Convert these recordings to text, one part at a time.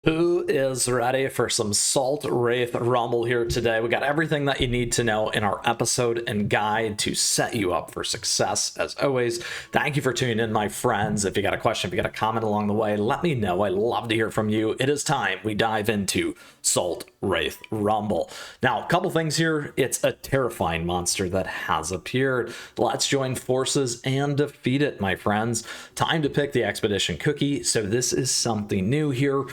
Who is ready for some Salt Wraith Rumble here today? We got everything that you need to know in our episode and guide to set you up for success. As always, thank you for tuning in, my friends. If you got a question, if you got a comment along the way, let me know. I love to hear from you. It is time we dive into Salt Wraith Rumble. Now, a couple things here. It's a terrifying monster that has appeared. Let's join forces and defeat it, my friends. Time to pick the expedition cookie. So this is something new here.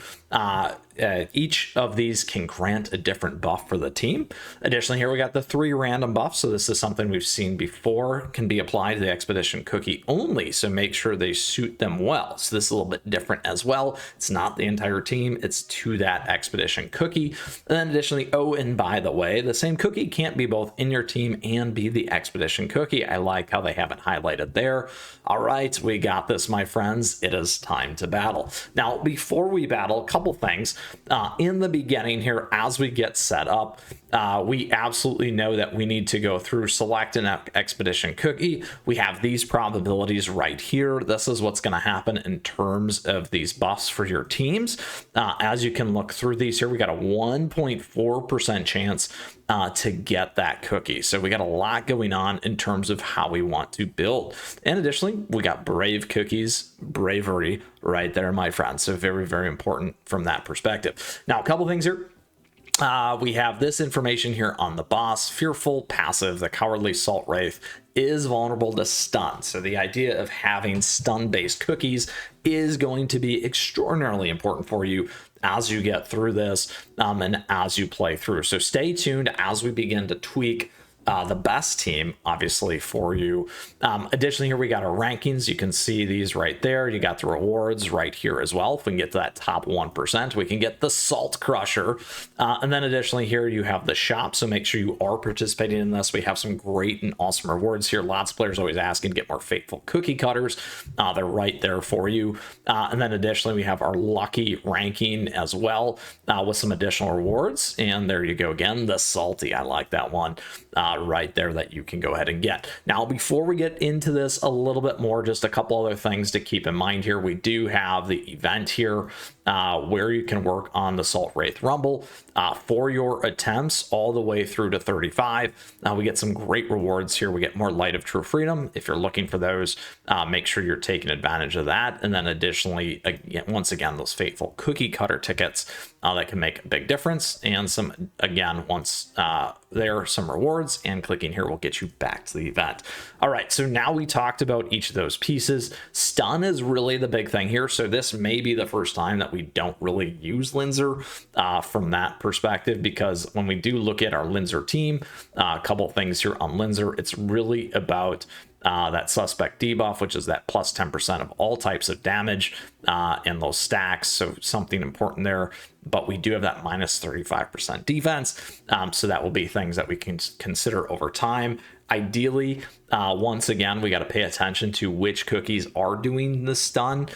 Each of these can grant a different buff for the team. Additionally, here we got the 3 random buffs. So this is something we've seen before, can be applied to the expedition cookie only. So make sure they suit them well. So this is a little bit different as well. It's not the entire team, it's to that expedition cookie. And then additionally, oh, and by the way, the same cookie can't be both in your team and be the expedition cookie. I like how they have it highlighted there. All right, we got this, my friends. It is time to battle. Now, before we battle, a couple things. In the beginning here, as we get set up, we absolutely know that we need to go through select an expedition cookie. We have these probabilities right here. This is what's going to happen in terms of these buffs for your teams. As you can look through these here, we got a 1.4% chance to get that cookie. So we got a lot going on in terms of how we want to build. And additionally, we got brave cookies, bravery right there, my friends. So very, very important from that perspective. Now, a couple things here. We have this information here on the boss. Fearful passive, the cowardly Salt Wraith is vulnerable to stun. So the idea of having stun-based cookies is going to be extraordinarily important for you as you get through this and as you play through. So stay tuned as we begin to tweak the best team, obviously, for you. Additionally, here we got our rankings. You can see these right there. You got the rewards right here as well. If we can get to that top 1%, we can get the Salt Crusher. And then additionally, here you have the shop. So make sure you are participating in this. We have some great and awesome rewards here. Lots of players always asking to get more Fateful cookie cutters. They're right there for you. And then additionally, we have our lucky ranking as well with some additional rewards. And there you go again, the Salty. I like that one. Right there that you can go ahead and get. Now, before we get into this a little bit more, just a couple other things to keep in mind here. We do have the event here where you can work on the Salt Wraith Rumble for your attempts all the way through to 35. We get some great rewards here. We get more Light of True Freedom. If you're looking for those, make sure you're taking advantage of that. And then additionally, once again, those Fateful cookie cutter tickets that can make a big difference. And some, again, once there are some rewards, and clicking here will get you back to the event. All right, so now we talked about each of those pieces. Stun is really the big thing here. So this may be the first time that we don't really use Linzer from that perspective, because when we do look at our Linzer team, a couple things here on Linzer, it's really about that suspect debuff, which is that plus 10% of all types of damage and those stacks. So something important there, but we do have that minus 35% defense. So that will be things that we can consider over time. Ideally, once again, we got to pay attention to which cookies are doing the stun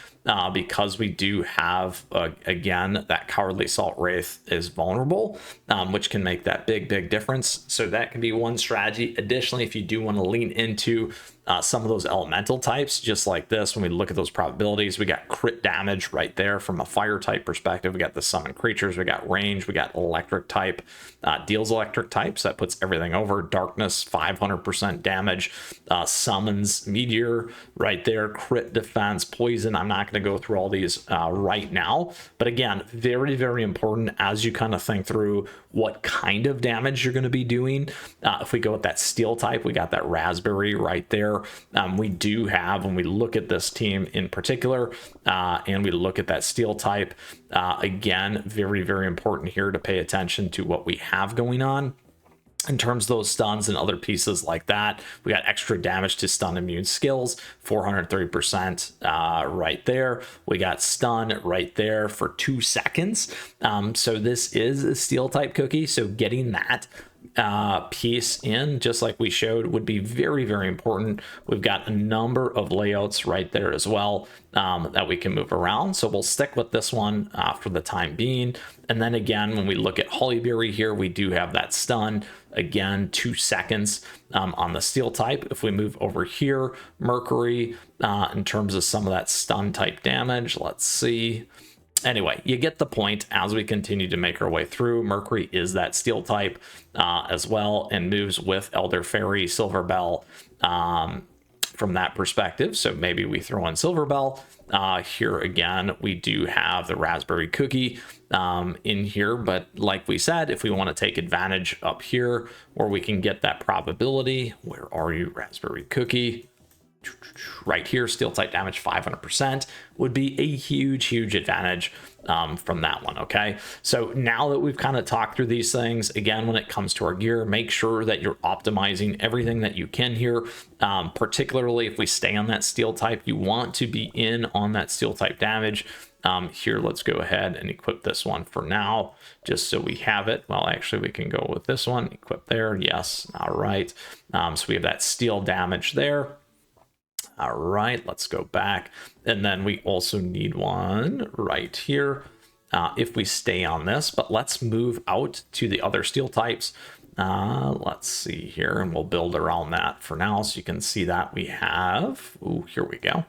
because we do have, again, that cowardly Salt Wraith is vulnerable, which can make that big difference. So that can be one strategy. Additionally, if you do want to lean into some of those elemental types, just like this, when we look at those probabilities, we got crit damage right there from a fire type perspective. We got the summon creatures, we got range, we got electric type, deals electric types. That puts everything over. Darkness, 500% damage, summons meteor right there, crit defense, poison. I'm not going to go through all these right now, but again, very important as you kind of think through what kind of damage you're going to be doing. If we go with that steel type, we got that raspberry right there. We do have, when we look at this team in particular, and we look at that steel type, again, very important here to pay attention to what we have going on in terms of those stuns and other pieces like that. We got extra damage to stun immune skills, 430% right there. We got stun right there for 2 seconds. So this is a steel type cookie. So getting that piece in, just like we showed, would be very important. We've got a number of layouts right there as well that we can move around. So we'll stick with this one for the time being. And then again, when we look at Hollyberry here, we do have that stun. Again, 2 seconds on the steel type. If we move over here, Mercury, in terms of some of that stun type damage, let's see. Anyway, you get the point. As we continue to make our way through, Mercury is that steel type as well, and moves with Elder Fairy, Silver Bell from that perspective. So maybe we throw in Silver Bell. Here again, we do have the Raspberry Cookie in here, but like we said, if we want to take advantage up here where we can get that probability, where are you, Raspberry Cookie? Right here, steel type damage 500% would be a huge advantage from that one. Okay, so now that we've kind of talked through these things, again, when it comes to our gear, make sure that you're optimizing everything that you can here. Particularly if we stay on that steel type, you want to be in on that steel type damage. Here, let's go ahead and equip this one for now, just so we have it. Well, actually, we can go with this one, equip there. Yes, all right. So we have that steel damage there. All right, let's go back. And then we also need one right here if we stay on this, but let's move out to the other steel types. Let's see here, and we'll build around that for now. So you can see that we have, ooh, here we go.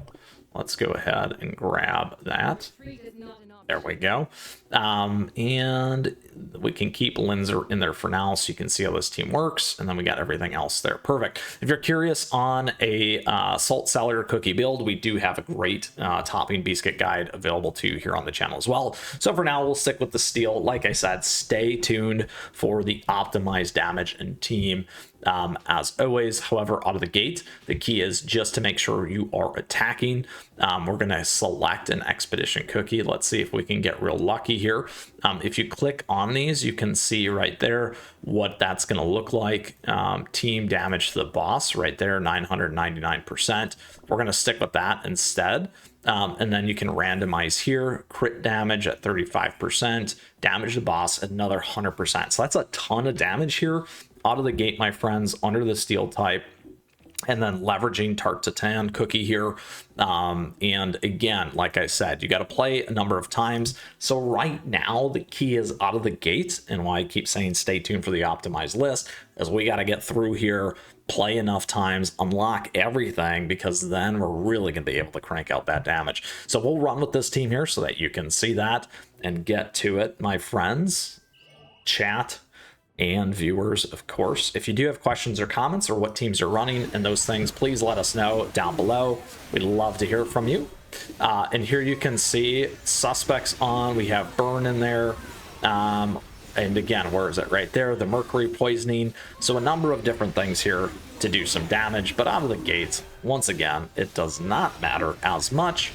Let's go ahead and grab that. There we go. And we can keep Linzer in there for now so you can see how this team works. And then we got everything else there. Perfect. If you're curious on a Salt Cellar Cookie build, we do have a great topping biscuit guide available to you here on the channel as well. So for now, we'll stick with the steel. Like I said, stay tuned for the optimized damage and team. As always, however, out of the gate, the key is just to make sure you are attacking. We're going to select an Expedition Cookie. Let's see if we can get real lucky here. If you click on these, you can see right there what that's going to look like. Team damage to the boss right there, 999%. We're going to stick with that instead. And then you can randomize here, crit damage at 35%, damage the boss at another 100%. So that's a ton of damage here out of the gate, my friends, under the steel type. And then leveraging Tart Titan Cookie here. And again, like I said, you got to play a number of times. So right now, the key is out of the gate. And why I keep saying stay tuned for the optimized list is we got to get through here, play enough times, unlock everything, because then we're really going to be able to crank out that damage. So we'll run with this team here so that you can see that and get to it, my friends. Chat and viewers, of course. If you do have questions or comments or what teams are running and those things, please let us know down below. We'd love to hear from you. And here you can see suspects on. We have Burn in there. And again, where is it? Right there, the Mercury poisoning. So a number of different things here to do some damage, but out of the gates, once again, it does not matter as much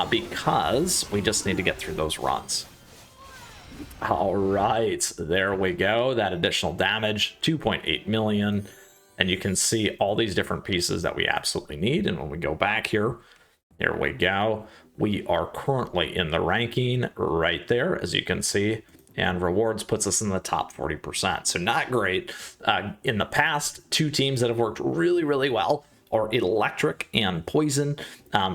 because we just need to get through those runs. All right, there we go. That additional damage, 2.8 million. And you can see all these different pieces that we absolutely need. And when we go back here, here we go. We are currently in the ranking right there, as you can see. And rewards puts us in the top 40%. So not great. In the past, two teams that have worked really well are Electric and Poison.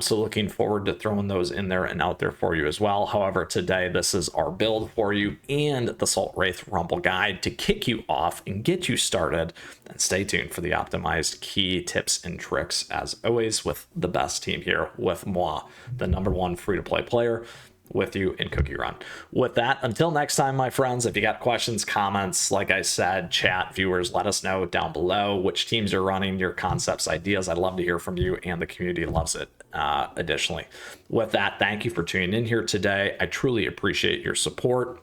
So looking forward to throwing those in there and out there for you as well. However, today this is our build for you and the Salt Wraith Rumble guide to kick you off and get you started. And stay tuned for the optimized key tips and tricks, as always, with the best team here, with moi, the #1 free-to-play player, with you in CookieRun. With that, until next time, my friends, if you got questions, comments, like I said, chat, viewers, let us know down below which teams are running, your concepts, ideas. I'd love to hear from you, and the community loves it additionally. With that, thank you for tuning in here today. I truly appreciate your support.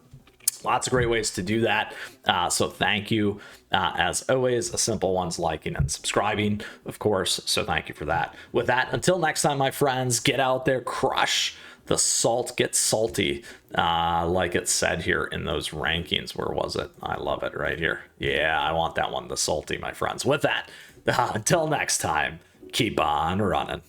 Lots of great ways to do that. So thank you. As always, a simple one's liking and subscribing, of course. So thank you for that. With that, until next time, my friends, get out there, crush the salt, get salty, like it said here in those rankings. Where was it? I love it right here. Yeah, I want that one, the salty, my friends. With that, until next time, keep on running.